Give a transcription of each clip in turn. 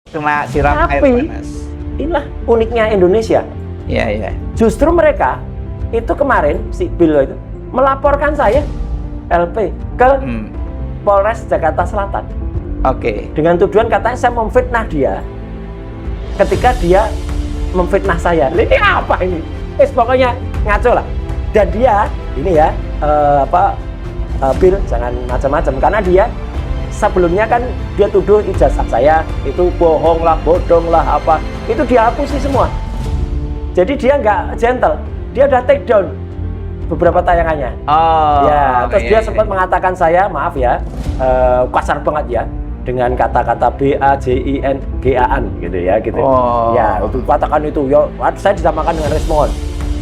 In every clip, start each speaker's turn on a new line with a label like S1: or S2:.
S1: Kena siram air
S2: Tapi
S1: panas.
S2: inilah uniknya Indonesia.
S1: Iya, iya.
S2: Justru mereka itu kemarin si Bill itu melaporkan saya LP ke Polres Jakarta Selatan
S1: Oke.
S2: dengan tuduhan katanya saya memfitnah dia ketika dia memfitnah saya. Ini apa ini? Pokoknya ngaco lah. Dan dia ini ya Bill jangan macam-macam karena dia sebelumnya kan dia tuduh ijazah saya itu bohong lah, bodong lah apa. Itu dihapusi semua. Jadi dia nggak gentle. Dia udah take down beberapa tayangannya.
S1: Oh.
S2: Ya, terus
S1: iya,
S2: dia
S1: iya.
S2: sempat mengatakan saya, maaf ya, kasar banget ya, dengan kata-kata BAJINGAN gitu ya, gitu.
S1: Oh.
S2: Ya, itu katakan itu ya, saya disamakan dengan Rismond,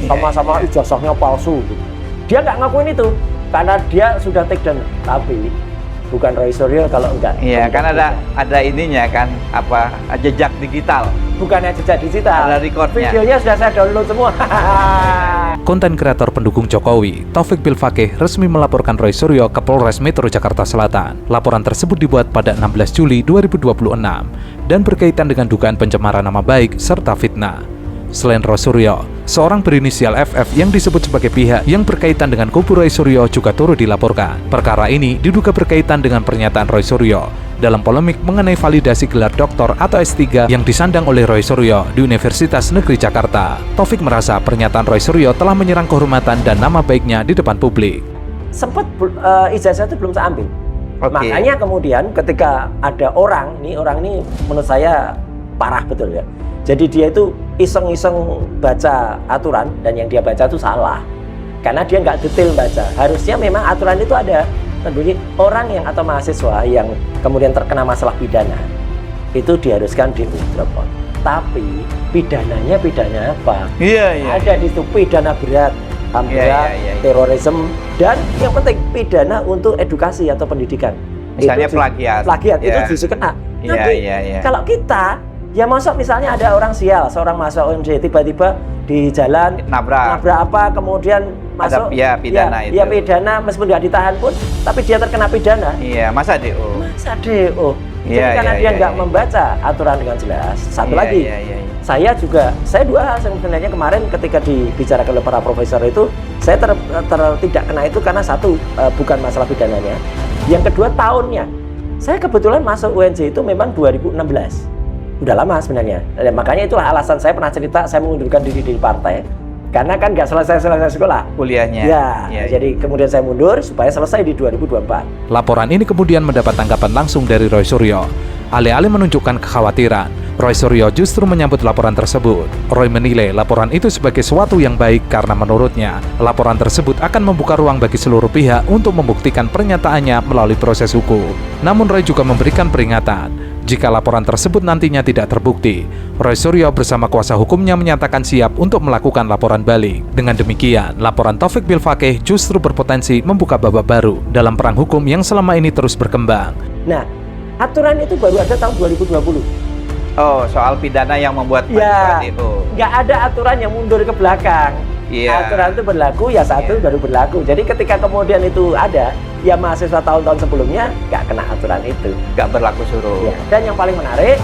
S2: sama-sama ijazahnya palsu. Gitu. Dia nggak ngakuin itu, karena dia sudah take down, tapi bukan Roy Suryo kalau enggak.
S1: Iya, kan ada ininya kan, apa jejak digital.
S2: Bukannya jejak digital.
S1: Ada recordnya.
S2: Videonya sudah saya download semua.
S3: Konten kreator pendukung Jokowi, Taufik Bilfakih resmi melaporkan Roy Suryo ke Polres Metro Jakarta Selatan. Laporan tersebut dibuat pada 16 Juli 2026 dan berkaitan dengan dugaan pencemaran nama baik serta fitnah. Selain Roy Suryo, seorang berinisial FF yang disebut sebagai pihak yang berkaitan dengan kubu Roy Suryo juga turut dilaporkan. Perkara ini diduga berkaitan dengan pernyataan Roy Suryo dalam polemik mengenai validasi gelar doktor atau S3 yang disandang oleh Roy Suryo di Universitas Negeri Jakarta. Taufik merasa pernyataan Roy Suryo telah menyerang kehormatan dan nama baiknya di depan publik.
S2: Sempat ijazah itu belum saya ambil.
S1: Oke.
S2: Makanya kemudian ketika ada orang ini menurut saya parah betul ya. Jadi dia itu iseng-iseng baca aturan dan yang dia baca itu salah. Karena dia nggak detail baca. Harusnya memang aturan itu ada. Tentunya orang yang atau mahasiswa yang kemudian terkena masalah pidana itu diharuskan di-withdraw. Tapi pidananya pidana apa?
S1: Iya, iya.
S2: Ada di situ pidana berat, HAM berat,
S1: Iya.
S2: terorisme, dan yang penting pidana untuk edukasi atau pendidikan.
S1: Misalnya
S2: Itu
S1: plagiat.
S2: Plagiat itu
S1: Iya.
S2: justru kena.
S1: Iya,
S2: Tapi
S1: iya.
S2: kalau kita ya masuk misalnya ada orang sial, seorang mahasiswa UNJ tiba-tiba di jalan
S1: Nabrak.
S2: apa, kemudian masuk
S1: Ada, ya, pidana itu.
S2: ya pidana meskipun nggak ditahan pun, tapi dia terkena pidana.
S1: Iya, masa DO.
S2: Masa DO? Jadi
S1: Iya,
S2: karena
S1: iya,
S2: dia
S1: iya,
S2: nggak
S1: iya.
S2: membaca aturan dengan jelas. Satu
S1: Iya,
S2: lagi,
S1: iya, iya.
S2: saya dua hal sebenarnya kemarin ketika dibicarakan oleh para profesor itu, saya tidak kena itu karena satu, bukan masalah pidananya. Yang kedua tahunnya, saya kebetulan masuk UNJ itu memang 2016. Udah lama sebenarnya. Dan makanya itulah alasan saya pernah cerita saya mengundurkan diri dari partai. Karena kan nggak selesai sekolah.
S1: Kuliahnya.
S2: Ya,
S1: Iya,
S2: jadi kemudian saya mundur supaya selesai di 2024.
S3: Laporan ini kemudian mendapat tanggapan langsung dari Roy Suryo. Alih-alih menunjukkan kekhawatiran, Roy Suryo justru menyambut laporan tersebut. Roy menilai laporan itu sebagai sesuatu yang baik karena menurutnya, laporan tersebut akan membuka ruang bagi seluruh pihak untuk membuktikan pernyataannya melalui proses hukum. Namun Roy juga memberikan peringatan, jika laporan tersebut nantinya tidak terbukti, Roy Suryo bersama kuasa hukumnya menyatakan siap untuk melakukan laporan balik. Dengan demikian, laporan Taufik Bilfakih justru berpotensi membuka babak baru dalam perang hukum yang selama ini terus berkembang.
S2: Nah, aturan itu baru ada tahun 2020.
S1: Oh, soal pidana yang membuat
S2: Ya,
S1: DO.
S2: nggak ada aturan yang mundur ke belakang.
S1: Iya.
S2: Aturan itu berlaku, ya satu
S1: Iya.
S2: baru berlaku. Jadi ketika kemudian itu ada, ya mahasiswa tahun-tahun sebelumnya nggak kena aturan itu.
S1: Nggak berlaku surut.
S2: Ya. Dan yang paling menarik,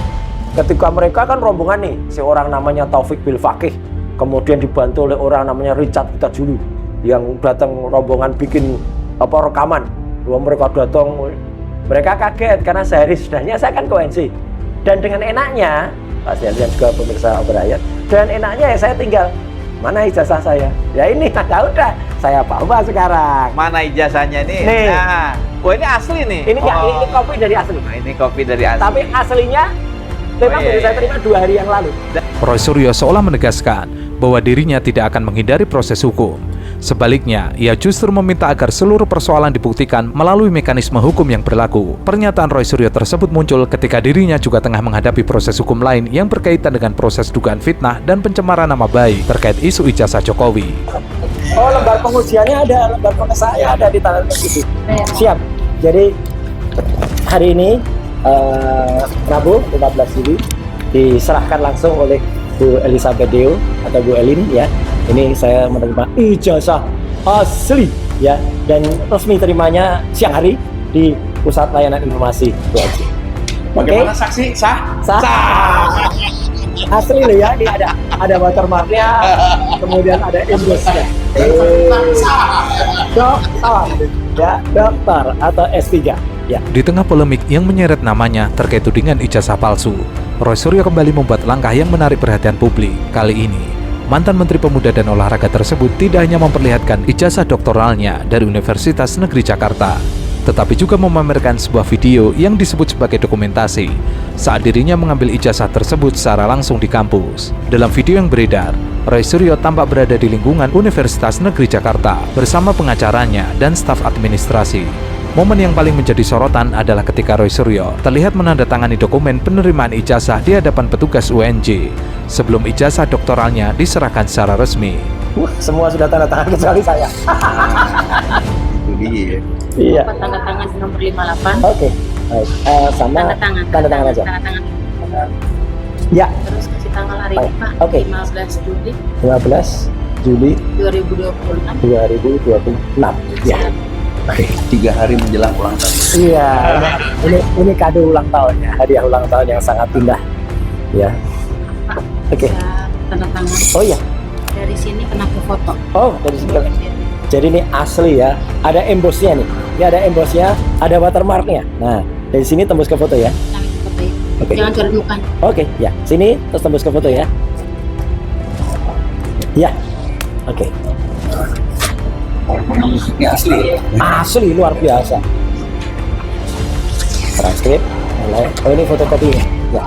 S2: ketika mereka kan rombongan nih, si orang namanya Taufik Bilfakih, kemudian dibantu oleh orang namanya Richard Kitajulu, yang datang rombongan bikin rekaman. Mereka datang, mereka kaget karena sehari sudahnya saya kan ke UNJ. Dan dengan enaknya, Pak Selian juga pemirsa Obrayat, dengan enaknya ya saya tinggal, mana ijazah saya? Ya ini, udah, saya bawa sekarang.
S1: Mana ijazahnya nih?
S2: Nih.
S1: Nah, wah ini asli nih.
S2: Ini nggak, ini kopi dari asli.
S1: Nah, ini kopi dari asli.
S2: Tapi aslinya memang
S1: iya,
S2: baru saya
S1: iya.
S2: terima 2 hari yang lalu.
S3: Roy Suryo seolah menegaskan bahwa dirinya tidak akan menghindari proses hukum. Sebaliknya, ia justru meminta agar seluruh persoalan dibuktikan melalui mekanisme hukum yang berlaku. Pernyataan Roy Suryo tersebut muncul ketika dirinya juga tengah menghadapi proses hukum lain yang berkaitan dengan proses dugaan fitnah dan pencemaran nama baik terkait isu ijazah Jokowi.
S2: Oh, lembar pengujiannya ada, lembar pengesahannya ada di tangan itu. Siap. Jadi hari ini Rabu 15 Juli diserahkan langsung oleh Bu Elizabeth Deo atau Bu Elin ya. Ini saya menerima ijazah asli ya, dan resmi terimanya siang hari di Pusat Layanan Informasi UNJ.
S4: Bagaimana saksi? Sah?
S2: Sah. Asli loh ya, ini ada watermarknya, kemudian ada embosnya. Dokter, ya dokter atau S3. Ya.
S3: Di tengah polemik yang menyeret namanya terkait tudingan ijazah palsu, Roy Suryo kembali membuat langkah yang menarik perhatian publik. Kali ini, mantan Menteri Pemuda dan Olahraga tersebut tidak hanya memperlihatkan ijazah doktoralnya dari Universitas Negeri Jakarta, tetapi juga memamerkan sebuah video yang disebut sebagai dokumentasi saat dirinya mengambil ijazah tersebut secara langsung di kampus. Dalam video yang beredar, Roy Suryo tampak berada di lingkungan Universitas Negeri Jakarta bersama pengacaranya dan staf administrasi. Momen yang paling menjadi sorotan adalah ketika Roy Suryo terlihat menandatangani dokumen penerimaan ijazah di hadapan petugas UNJ sebelum ijazah doktoralnya diserahkan secara resmi.
S2: Semua sudah tanda tangan kecuali saya.
S4: Itu dia.
S2: Iya.
S5: Tanda tangan nomor 58.
S2: Oke. Baik. Sama tanda tangan aja.
S5: Tanda tangan.
S2: Ya.
S5: Terus kasih tanggal hari ini, Pak.
S2: Oke.
S5: 15 Juli
S2: 15 Juli
S5: 2026.
S2: 2026. Ya. Oke.
S4: 3 hari menjelang ulang tahun.
S2: Iya. Ini kado ulang tahunnya, hadiah ulang tahun yang sangat indah. Ya.
S5: Pak,
S2: Oke.
S5: bisa tanda tangan.
S2: Oh iya.
S5: Dari sini kena ke foto.
S2: Oh, dari sini. Jadi ini asli ya. Ada embosnya nih. Ini ada embosnya, ada watermarknya. Nah, dari sini tembus ke foto ya.
S5: Kami ke foto ya.
S2: Oke.
S5: Jangan coret-mukan.
S2: Oke, ya. Sini terus tembus ke foto ya. Ya. Oke.
S4: Ini asli.
S2: Asli luar biasa. Transkrip. Oh, ini fotokopinya. Ya.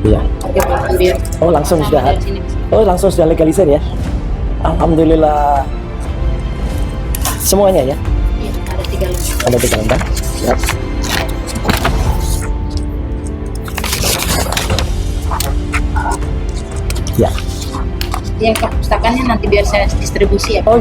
S2: Iya.
S5: Oke, Pak. Biar
S2: Oh, langsung sudah.
S5: dari sini.
S2: Oh, langsung sudah legalisir ya. Alhamdulillah. Semuanya ya.
S5: Iya, ada 3 lembar.
S2: Ada 3 lembar. Ya. Ya.
S5: Yang perpustakaannya nanti biar saya distribusi ya, Pak.
S2: Oh,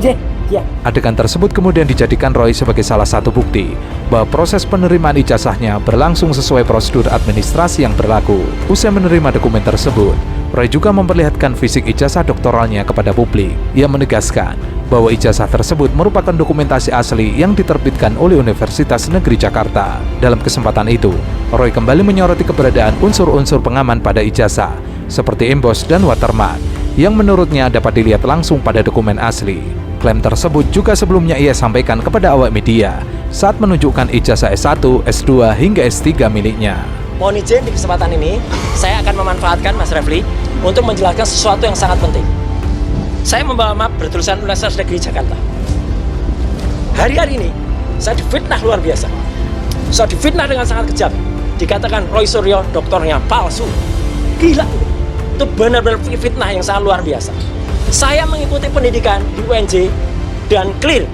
S2: ya.
S3: Adegan tersebut kemudian dijadikan Roy sebagai salah satu bukti bahwa proses penerimaan ijazahnya berlangsung sesuai prosedur administrasi yang berlaku. Usai menerima dokumen tersebut, Roy juga memperlihatkan fisik ijazah doktoralnya kepada publik. Ia menegaskan bahwa ijazah tersebut merupakan dokumentasi asli yang diterbitkan oleh Universitas Negeri Jakarta. Dalam kesempatan itu, Roy kembali menyoroti keberadaan unsur-unsur pengaman pada ijazah, seperti emboss dan watermark, yang menurutnya dapat dilihat langsung pada dokumen asli. Klaim tersebut juga sebelumnya ia sampaikan kepada awak media saat menunjukkan ijazah S1, S2, hingga S3 miliknya.
S2: Mohon izin di kesempatan ini, saya akan memanfaatkan Mas Refli untuk menjelaskan sesuatu yang sangat penting. Saya membawa map bertulisan Universitas Negeri Jakarta. Hari-hari ini, saya difitnah luar biasa. Saya difitnah dengan sangat kejam. Dikatakan Roy Suryo doktornya palsu. Gila. Itu benar-benar fitnah yang sangat luar biasa. Saya mengikuti pendidikan di UNJ dan clear.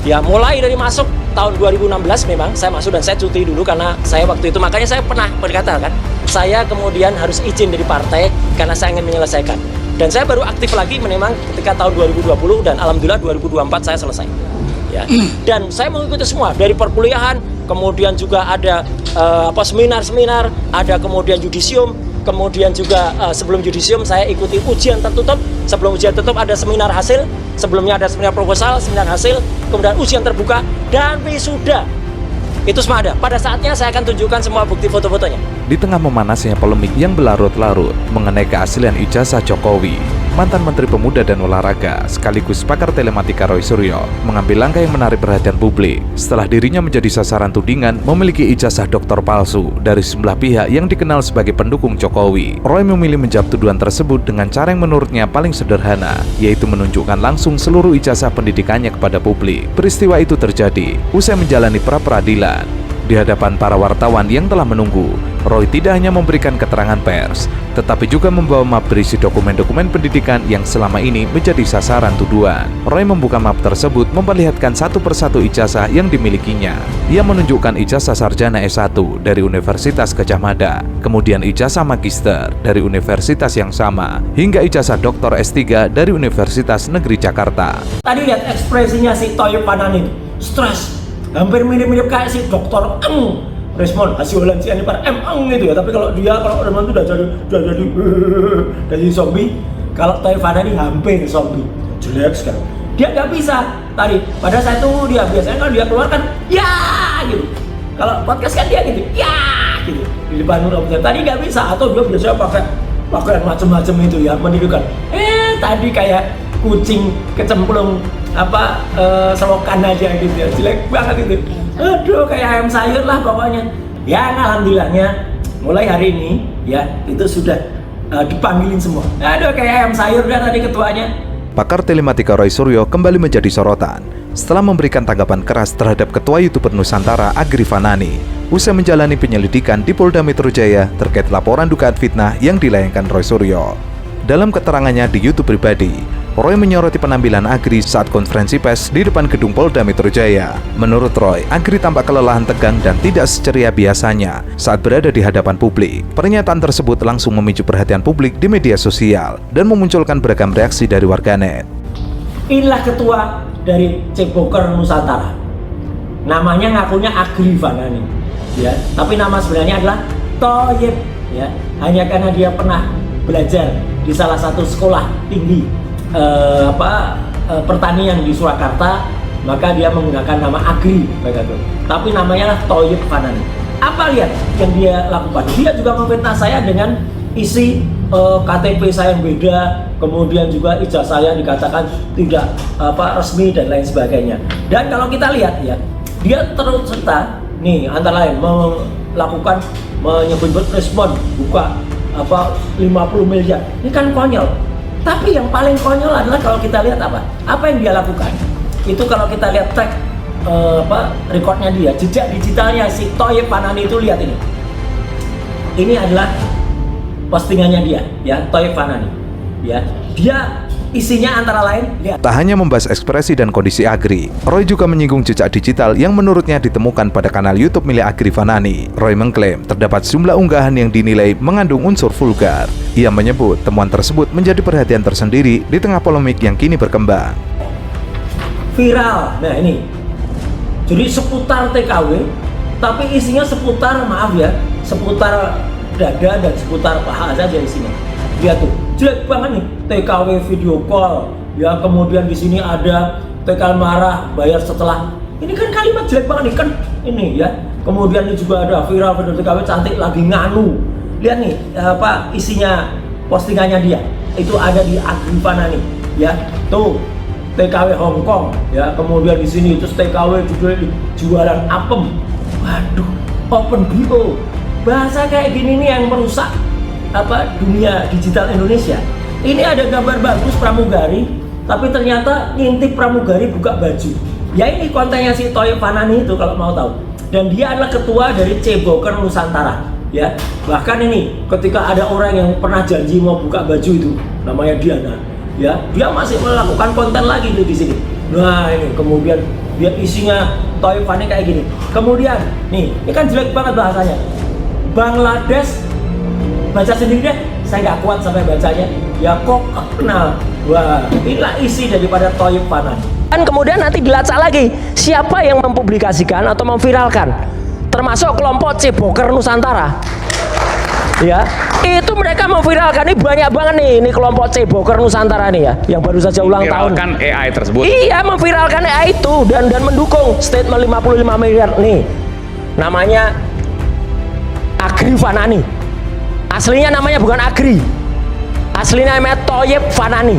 S2: Ya, mulai dari masuk tahun 2016 memang saya masuk dan saya cuti dulu karena saya waktu itu, makanya saya pernah berkata kan, saya kemudian harus izin dari partai karena saya ingin menyelesaikan. Dan saya baru aktif lagi memang ketika tahun 2020 dan alhamdulillah 2024 saya selesai. Ya. Dan saya mengikuti semua dari perkuliahan, kemudian juga ada seminar-seminar, ada kemudian yudisium. Kemudian juga sebelum yudisium saya ikuti ujian tertutup. Sebelum ujian tertutup ada seminar hasil. Sebelumnya ada seminar proposal, seminar hasil. Kemudian ujian terbuka dan wisuda. Itu semua ada. Pada saatnya saya akan tunjukkan semua bukti foto-fotonya.
S3: Di tengah memanasnya polemik yang berlarut-larut mengenai keaslian ijazah Jokowi, mantan Menteri Pemuda dan Olahraga sekaligus pakar telematika Roy Suryo mengambil langkah yang menarik perhatian publik setelah dirinya menjadi sasaran tudingan memiliki ijazah doktor palsu dari sejumlah pihak yang dikenal sebagai pendukung Jokowi. Roy memilih menjawab tuduhan tersebut dengan cara yang menurutnya paling sederhana, yaitu menunjukkan langsung seluruh ijazah pendidikannya kepada publik. Peristiwa itu terjadi usai menjalani pra-peradilan. Di hadapan para wartawan yang telah menunggu, Roy tidak hanya memberikan keterangan pers, tetapi juga membawa map berisi dokumen-dokumen pendidikan yang selama ini menjadi sasaran tuduhan. Roy membuka map tersebut memperlihatkan satu persatu ijazah yang dimilikinya. Ia menunjukkan ijazah sarjana S1 dari Universitas Gadjah Mada, kemudian ijazah magister dari universitas yang sama, hingga ijazah doktor S3 dari Universitas Negeri Jakarta.
S2: Tadi lihat ekspresinya si Toyib Panani, stres. Hampir mirip-mirip kayak si dokter Resmond Hasiolan si Anipar gitu ya. Tapi kalau Resmond itu udah jadi zombie. Kalau Taifana ini hampir zombie, jelek sekali. Dia nggak bisa tadi. Pada saya tunggu dia, biasanya kalau dia keluar kan ya gitu. Kalau podcast kan dia gitu ya gitu. di depan komputer. Tadi nggak bisa, atau dia biasanya pakai pakaian macam-macam itu ya, menunjukkan. Tadi kayak kucing kecemplung selokan aja gitu ya, jelek banget itu. Aduh, kayak ayam sayur lah pokoknya. Ya, alhamdulillahnya mulai hari ini ya itu sudah dipanggilin semua. Aduh, kayak ayam sayur dah tadi ketuanya.
S3: Pakar telematika Roy Suryo kembali menjadi sorotan setelah memberikan tanggapan keras terhadap Ketua YouTuber Nusantara Agri Fanani usai menjalani penyelidikan di Polda Metro Jaya terkait laporan dugaan fitnah yang dilayangkan Roy Suryo. Dalam keterangannya di YouTube pribadi, Roy menyoroti penampilan Agri saat konferensi pers di depan gedung Polda Metro Jaya. Menurut Roy, Agri tampak kelelahan, tegang, dan tidak seceria biasanya saat berada di hadapan publik. Pernyataan tersebut langsung memicu perhatian publik di media sosial dan memunculkan beragam reaksi dari warganet.
S2: Inilah ketua dari Ceboker Nusantara. Namanya ngakunya Agri Fanani, ya. Tapi nama sebenarnya adalah Thoyib, ya. Hanya karena dia pernah belajar di salah satu sekolah tinggi pertanian di Surakarta, maka dia menggunakan nama Agri, begitu. Tapi namanya lah Thoyib Fanani. Apa lihat yang dia lakukan? Dia juga memfitnah saya dengan isi KTP saya yang beda, kemudian juga ijazah saya dikatakan tidak resmi dan lain sebagainya. Dan kalau kita lihat ya, dia terus serta nih antara lain melakukan menyebut respon buka 50 miliar. Ini kan konyol. Tapi yang paling konyol adalah kalau kita lihat apa yang dia lakukan. Itu kalau kita lihat tag rekodnya dia, jejak digitalnya si Thoyib Fanani itu, lihat ini. Ini adalah postingannya dia, ya, Thoyib Fanani. Ya, dia isinya antara lain, lihat.
S3: Tak hanya membahas ekspresi dan kondisi Agri, Roy juga menyinggung jejak digital yang menurutnya ditemukan pada kanal YouTube milik Agri Fanani. Roy mengklaim terdapat sejumlah unggahan yang dinilai mengandung unsur vulgar. Ia menyebut temuan tersebut menjadi perhatian tersendiri di tengah polemik yang kini berkembang.
S2: Viral, nah ini. Jadi seputar TKW, tapi isinya seputar, seputar dada dan seputar paha saja isinya. Lihat tuh, jelek banget nih, TKW video call, ya, kemudian di sini ada TKW marah bayar setelah. Ini kan kalimat jelek banget nih kan, ini ya. Kemudian ini juga ada viral video TKW cantik lagi nganu. Lihat nih isinya postingannya dia. Itu ada di Agri Fanani, ya. Tuh TKW Hong Kong, ya. Kemudian di sini itu TKW juga jualan apem. Waduh, open BO. Bahasa kayak gini nih yang merusak dunia digital Indonesia. Ini ada gambar bagus pramugari, tapi ternyata ngintip pramugari buka baju. Ya ini kontennya si Thoyib Fanani itu kalau mau tahu. Dan dia adalah ketua dari Ceboker Nusantara, ya. Bahkan ini ketika ada orang yang pernah janji mau buka baju itu, namanya Diana, ya, dia masih melakukan konten lagi itu di sini. Nah ini kemudian dia isinya Thoyib Fanani kayak gini. Kemudian nih, ini kan jelek banget bahasanya. Bangladesh, baca sendiri deh, saya nggak kuat sampai bacanya. Ya kok kenal. Wah, inilah isi daripada Thoyib Fanani. Dan kemudian nanti dilacak lagi siapa yang mempublikasikan atau memviralkan, termasuk kelompok Ceboker Nusantara. Ya, itu mereka memviralkan, ini banyak banget nih, ini kelompok Ceboker Nusantara nih ya, yang baru saja ulang tahun.
S6: Memviralkan AI tersebut.
S2: Iya, memviralkan AI itu dan mendukung statement 55 miliar nih. Namanya Agri Fanani. Aslinya namanya bukan Agri. Aslinya namanya Thoyib Fanani.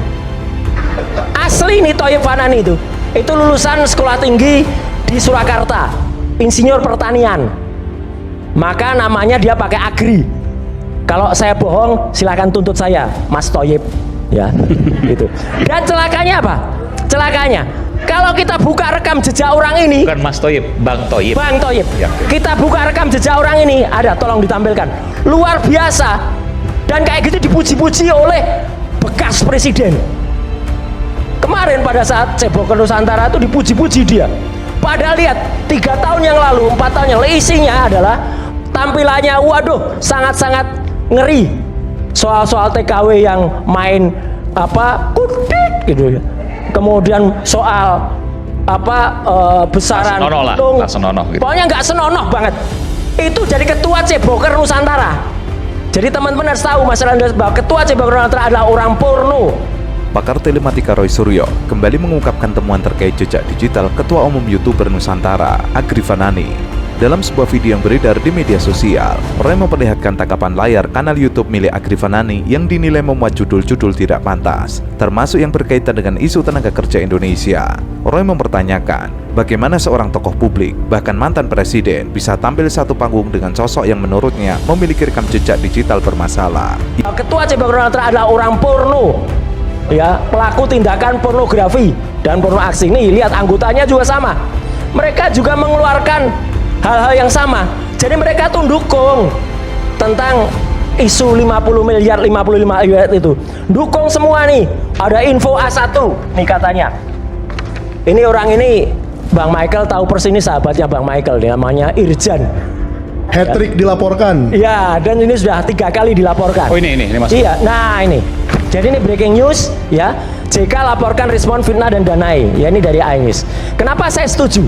S2: Asli nih Thoyib Fanani itu. Itu lulusan sekolah tinggi di Surakarta, insinyur pertanian. Maka namanya dia pakai Agri. Kalau saya bohong, silahkan tuntut saya, Mas Thoyib. Ya, gitu. Dan celakanya apa? Celakanya, kalau kita buka rekam jejak orang ini,
S6: Bukan Mas Thoyib, Bang Thoyib.
S2: Bang Thoyib.
S6: Ya.
S2: Kita buka rekam jejak orang ini, ada, tolong ditampilkan. Luar biasa. Dan kayak gitu dipuji-puji oleh bekas presiden. Kemarin pada saat Ceboker Nusantara itu dipuji-puji dia. Padahal lihat, 3 tahun yang lalu, 4 tahun yang lalu, isinya adalah tampilannya, waduh, sangat-sangat ngeri. Soal-soal TKW yang main kudit gitu ya. Kemudian soal besaran untung,
S6: gitu.
S2: pokoknya nggak senonoh banget. Itu jadi ketua Ceboker Nusantara. Jadi teman-teman harus tahu masalah bahwa ketua Ceboker Nusantara adalah orang porno.
S3: Pakar telematika Roy Suryo kembali mengungkapkan temuan terkait jejak digital Ketua Umum YouTuber Nusantara, Agri Fanani. Dalam sebuah video yang beredar di media sosial, Roy memperlihatkan tangkapan layar kanal YouTube milik Agri Fanani yang dinilai memuat judul-judul tidak pantas, termasuk yang berkaitan dengan isu tenaga kerja Indonesia. Roy mempertanyakan, bagaimana seorang tokoh publik, bahkan mantan presiden, bisa tampil satu panggung dengan sosok yang menurutnya memiliki rekam jejak digital bermasalah.
S2: Ketua Cabang Koordinator adalah orang porno, ya, pelaku tindakan pornografi dan porno aksi. Nih, lihat anggotanya juga sama. Mereka juga mengeluarkan hal-hal yang sama. Jadi mereka tuh dukung tentang isu 50 miliar, 55 miliar itu. Dukung semua nih. Ada info A1 nih katanya. Ini orang ini, Bang Michael tahu persis, ini sahabatnya Bang Michael, dia namanya Irjan.
S7: Hat-trick dilaporkan.
S2: Iya, dan ini sudah 3 kali dilaporkan.
S6: Oh ini Mas.
S2: Iya, nah ini. Jadi ini breaking news ya. JK laporkan respon fitnah dan Danai. Ya, ini dari Ainis. Kenapa saya setuju?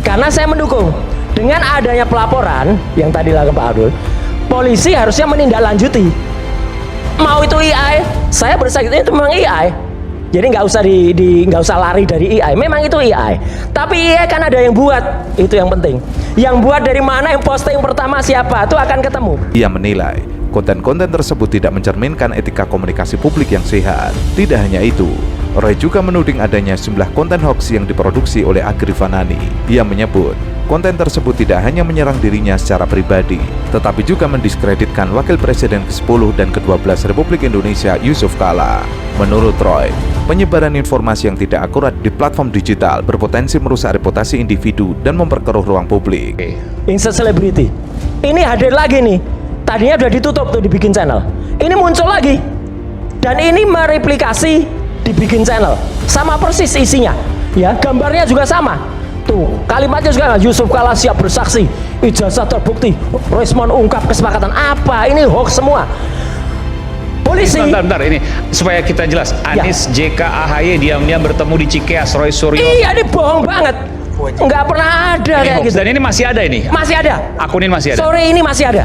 S2: Karena saya mendukung. Dengan adanya pelaporan yang tadi dilakukan Pak Abdul, polisi harusnya menindaklanjuti. Mau itu AI, saya bersaksi itu memang AI. Jadi nggak usah lari dari AI. Memang itu AI. Tapi AI kan ada yang buat, itu yang penting. Yang buat dari mana, yang posting pertama siapa, itu akan ketemu.
S3: Ia menilai konten-konten tersebut tidak mencerminkan etika komunikasi publik yang sehat. Tidak hanya itu, Roy juga menuding adanya sejumlah konten hoax yang diproduksi oleh Agri Fanani. Ia menyebut konten tersebut tidak hanya menyerang dirinya secara pribadi, tetapi juga mendiskreditkan Wakil Presiden ke-10 dan ke-12 Republik Indonesia Yusuf Kala. Menurut Roy, penyebaran informasi yang tidak akurat di platform digital berpotensi merusak reputasi individu dan memperkeruh ruang publik.
S2: Insert celebrity. Ini hadir lagi nih. Tadinya udah ditutup tuh dibikin channel. Ini muncul lagi. Dan ini mereplikasi dibikin channel. Sama persis isinya. Ya, gambarnya juga sama. Tuh, kalimatnya juga, Yusuf Kala siap bersaksi, ijazah terbukti, respon ungkap kesepakatan. Apa? Ini hoax semua. Polisi.
S6: Bentar, ini supaya kita jelas. Anies, JK, AHY diam-diam bertemu di Cikeas, Roy Suryo.
S2: Iya, ini bohong banget. Nggak pernah ada
S6: Ini
S2: kayak
S6: hoax.
S2: gitu.
S6: Dan ini masih ada ini?
S2: Masih ada.
S6: Akun ini masih ada?
S2: Sore ini masih ada.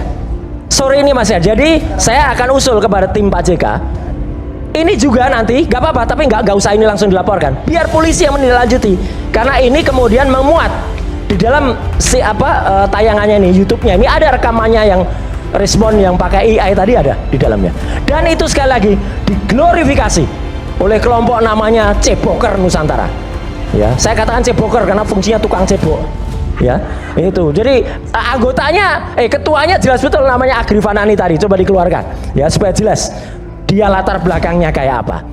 S2: Sore ini masih ada. Jadi saya akan usul kepada tim Pak JK. Ini juga nanti, nggak apa-apa, tapi nggak usah ini langsung dilaporkan. Biar polisi yang menindaklanjuti. Karena ini kemudian memuat di dalam tayangannya ini, YouTube-nya. Ini ada rekamannya yang respon yang pakai AI tadi ada di dalamnya. Dan itu sekali lagi diglorifikasi oleh kelompok namanya Ceboker Nusantara. Ya, saya katakan Ceboker karena fungsinya tukang cebok. Ya, itu. Jadi anggotanya, ketuanya jelas betul namanya Agri Fanani tadi. Coba dikeluarkan, ya supaya jelas dia latar belakangnya kayak apa.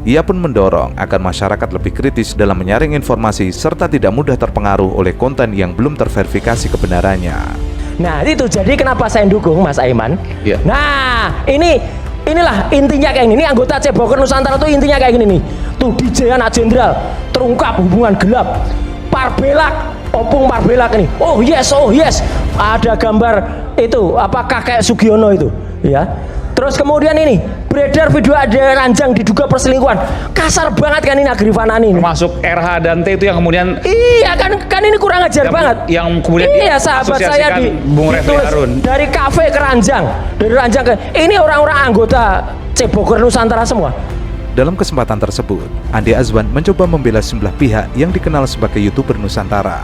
S3: Ia pun mendorong agar masyarakat lebih kritis dalam menyaring informasi serta tidak mudah terpengaruh oleh konten yang belum terverifikasi kebenarannya.
S2: Nah itu jadi kenapa saya dukung Mas Aiman.
S6: Ya.
S2: Nah inilah intinya kayak gini. Ini anggota Ceboker Nusantara tuh intinya kayak gini nih. Tuh DJ anak jenderal terungkap hubungan gelap. Parbelak, Opung Parbelak ini. Oh yes. Ada gambar itu kakek Sugiono itu, ya. Terus kemudian ini beredar video ada ranjang diduga perselingkuhan. Kasar banget kan ini Agri Fanani ini.
S6: Termasuk RH dan T itu yang kemudian.
S2: Iya kan ini kurang ajar banget.
S6: Yang kemudian
S2: iya sahabat saya
S6: Bung Refli Harun.
S2: Dari kafe ke ranjang, dari ranjang ke ini orang-orang anggota Ceboker Nusantara semua.
S3: Dalam kesempatan tersebut, Andi Azwan mencoba membela sejumlah pihak yang dikenal sebagai YouTuber Nusantara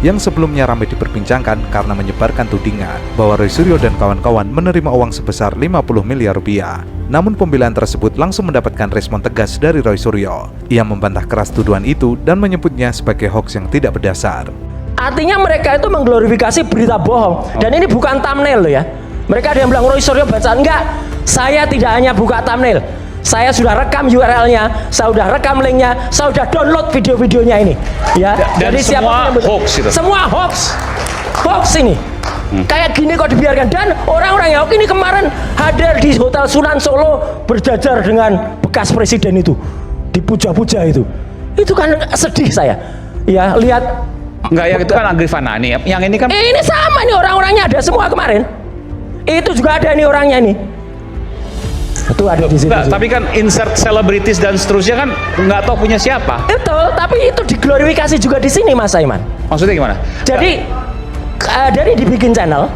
S3: yang sebelumnya ramai diperbincangkan karena menyebarkan tudingan bahwa Roy Suryo dan kawan-kawan menerima uang sebesar 50 miliar rupiah. Namun pembelaan tersebut langsung mendapatkan respon tegas dari Roy Suryo. Ia membantah keras tuduhan itu dan menyebutnya sebagai hoax yang tidak berdasar.
S2: Artinya mereka itu mengglorifikasi berita bohong. Dan ini bukan thumbnail loh ya. Mereka ada yang bilang Roy Suryo bacaan. Enggak, saya tidak hanya buka thumbnail. Saya sudah rekam URL-nya, saya sudah rekam link-nya, saya sudah download video-videonya ini. Ya.
S6: Dan
S2: jadi
S6: semua hoax itu.
S2: Semua hoax. Hoax ini. Kayak gini kok dibiarkan. Dan orang-orang yang hoax ini kemarin hadir di Hotel Sunan Solo berjajar dengan bekas presiden itu. Dipuja-puja itu. Itu kan sedih saya. Ya, lihat.
S6: Enggak, yang itu kan Agri Fanani. Yang ini kan
S2: ini sama nih orang-orangnya ada semua kemarin. Itu juga ada nih orangnya nih. Itu ada di situ.
S6: Nah, tapi kan insert selebritis dan seterusnya kan nggak tahu punya siapa.
S2: Betul, tapi itu diglorifikasi juga di sini Mas Aiman.
S6: Maksudnya gimana?
S2: Jadi dari dibikin channel,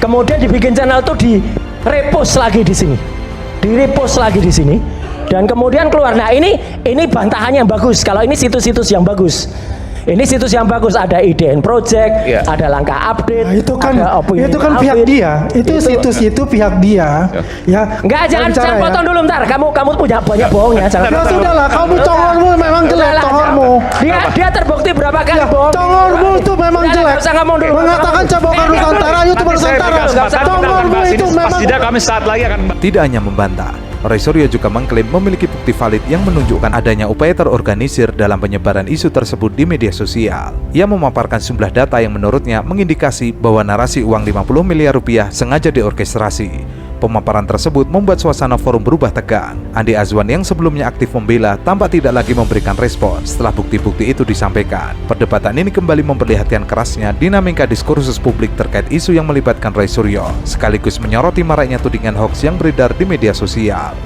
S2: kemudian dibikin channel tuh di repost lagi di sini, di repost lagi di sini, dan kemudian keluar. Nah ini bantahannya yang bagus. Kalau ini situs-situs yang bagus. Ini situs yang bagus, ada IDN Project,
S6: Iya.
S2: ada Langkah Update,
S7: Nah, itu kan
S2: ada Opini
S7: itu kan pihak
S2: Update.
S7: dia. Itu situs itu pihak dia. Ya.
S2: Enggak, jangan
S7: bicara ya.
S2: potong dulu ntar. Kamu punya banyak bohongnya. Jangan.
S7: Ya sudahlah, kamu congormu memang jelek,
S2: Udahlah,
S7: congormu.
S2: Dia terbukti berapa kali
S7: Ya,
S2: bohong.
S7: congormu itu memang
S2: Udah,
S7: jelek.
S2: nggak usah ngomong dulu.
S7: Mengatakan cabokan Nusantara, YouTube
S6: Nanti saya
S7: Nusantara.
S6: berikan kesempatan, kita akan
S7: Congormu
S6: bahas
S7: itu
S6: ini. Pas
S7: memang
S6: jeda kami saat lagi akan
S3: Tidak hanya membantah, Roy Suryo juga mengklaim memiliki bukti valid yang menunjukkan adanya upaya terorganisir dalam penyebaran isu tersebut di media sosial. Ia memaparkan sejumlah data yang menurutnya mengindikasi bahwa narasi uang 50 miliar rupiah sengaja diorkestrasi. Pemaparan tersebut membuat suasana forum berubah tegang. Andi Azwan yang sebelumnya aktif membela tampak tidak lagi memberikan respon setelah bukti-bukti itu disampaikan. Perdebatan ini kembali memperlihatkan kerasnya dinamika diskursus publik terkait isu yang melibatkan Roy Suryo, sekaligus menyoroti maraknya tudingan hoax yang beredar di media sosial.